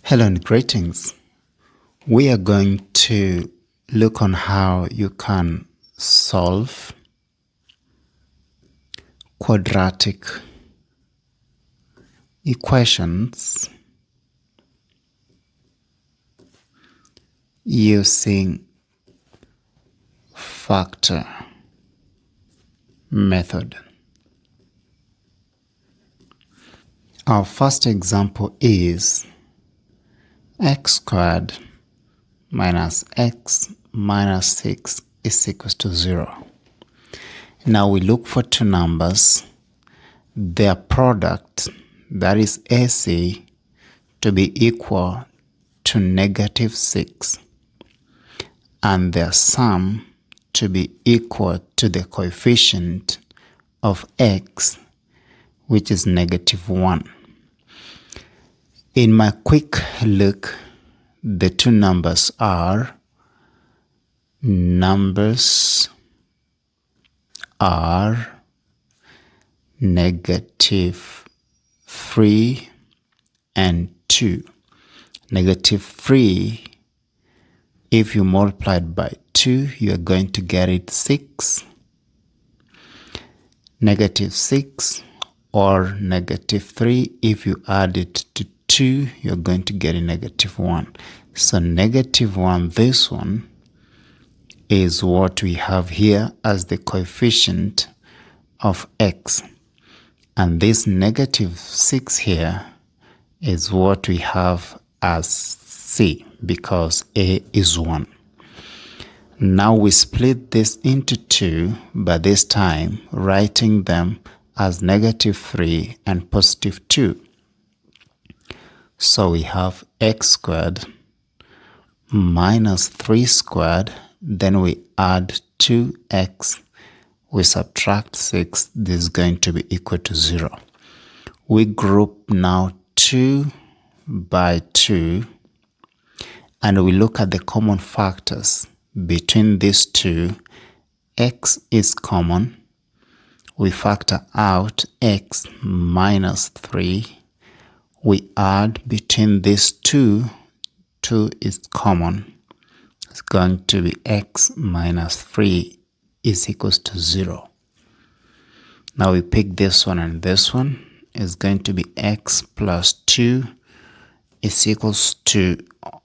Hello and greetings. We are going to look on how you can solve quadratic equations using factor method. Our first example is x squared minus x minus 6 is equals to 0. Now we look for two numbers, their product, that is AC, to be equal to negative 6, and their sum to be equal to the coefficient of x, which is negative 1. In my quick look, the two numbers are negative 3 and 2. Negative 3, if you multiply it by 2, you are going to get it 6. Negative 6 or negative 3, if you add it to 2, you're going to get a negative 1. So negative 1, this one, is what we have here as the coefficient of x. And this negative 6 here is what we have as C, because A is 1. Now we split this into 2, but this time writing them as negative 3 and positive 2. So we have x squared minus 3 squared, then we add 2x, we subtract 6, this is going to be equal to 0. We group now 2 by 2, and we look at the common factors between these two. X is common. We factor out x minus 3. We add between these two. 2 is common. It's going to be x minus 3 is equals to 0. Now we pick this one, and this one is going to be x plus 2 is equals to,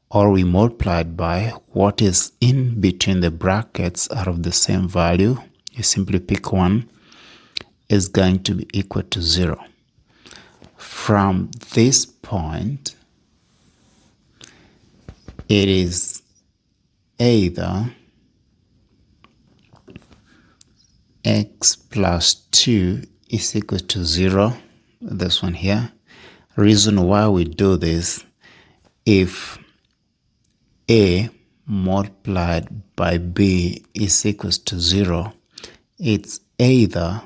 or we multiplied by what is in between the brackets out of the same value. You simply pick one, is going to be equal to 0. From this point, it is either x plus 2 is equal to 0, this one here. Reason why we do this, if A multiplied by B is equals to 0, it's either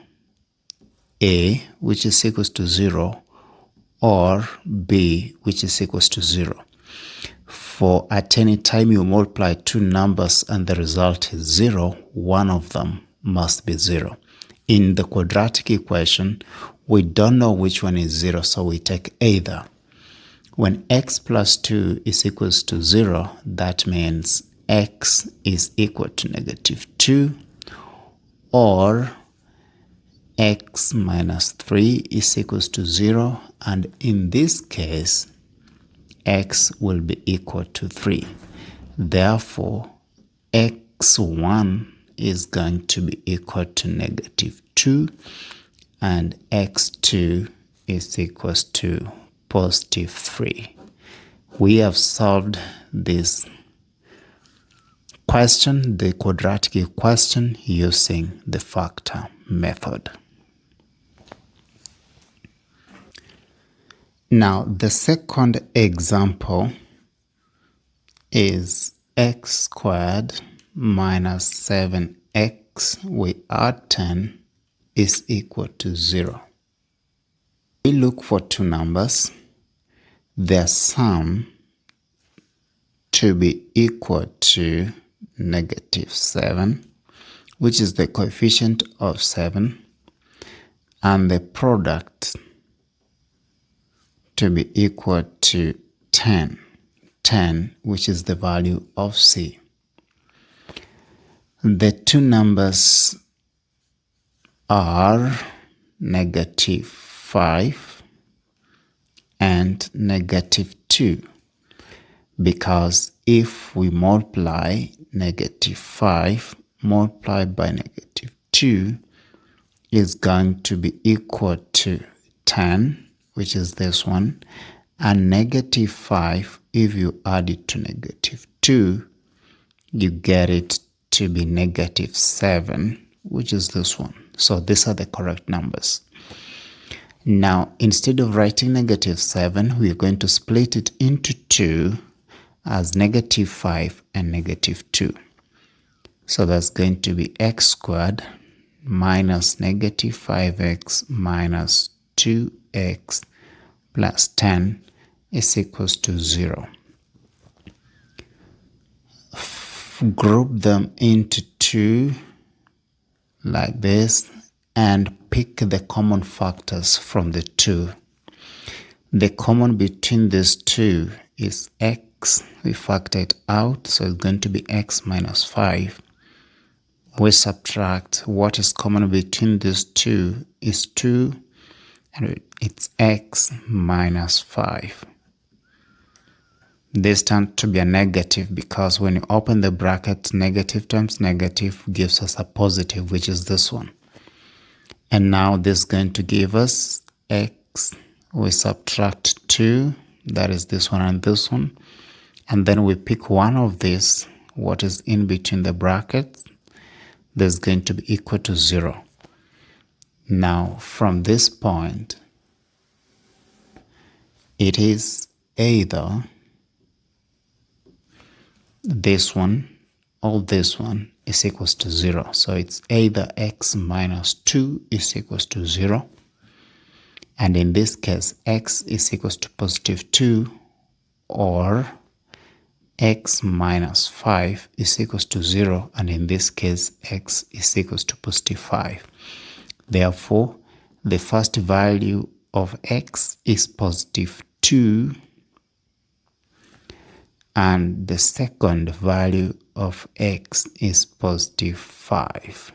A, which is equals to 0, or B, which is equals to 0. For at any time you multiply two numbers and the result is 0, one of them must be 0. In the quadratic equation, we don't know which one is 0, so we take either. When x plus 2 is equals to 0, that means x is equal to negative 2, or x minus 3 is equals to 0, and in this case, x will be equal to 3. Therefore, x1 is going to be equal to negative 2, and x2 is equals to positive 3. We have solved this question, the quadratic equation, using the factor method. Now, the second example is x squared minus 7x, we add 10, is equal to 0. We look for two numbers, their sum to be equal to negative 7, which is the coefficient of 7, and the product to be equal to 10. 10, which is the value of C. The two numbers are -5 and -2, because if we multiply -5 multiplied by -2 is going to be equal to 10, which is this one, and -5, if you add it to -2, you get it to be -7, which is this one. So these are the correct numbers. Now, instead of writing -7, we are going to split it into two as -5 and -2. So that's going to be x squared minus -5x minus 2x plus 10 is equals to 0. Group them into two like this and pick the common factors from the two. The common between these two is x. We factor it out, so it's going to be x minus 5. We subtract what is common between these two is 2, and it's x minus 5. This turns to be a negative because when you open the bracket, negative times negative gives us a positive, which is this one. And now this is going to give us x. We subtract 2, that is this one and this one. And then we pick one of these, what is in between the brackets. This is going to be equal to 0. Now, from this point, it is either this one or this one is equals to 0. So it's either x minus 2 is equals to 0. And in this case, x is equals to positive 2, or x minus 5 is equals to 0. And in this case, x is equals to positive 5. Therefore, the first value of x is positive 2, and the second value of x is positive 5.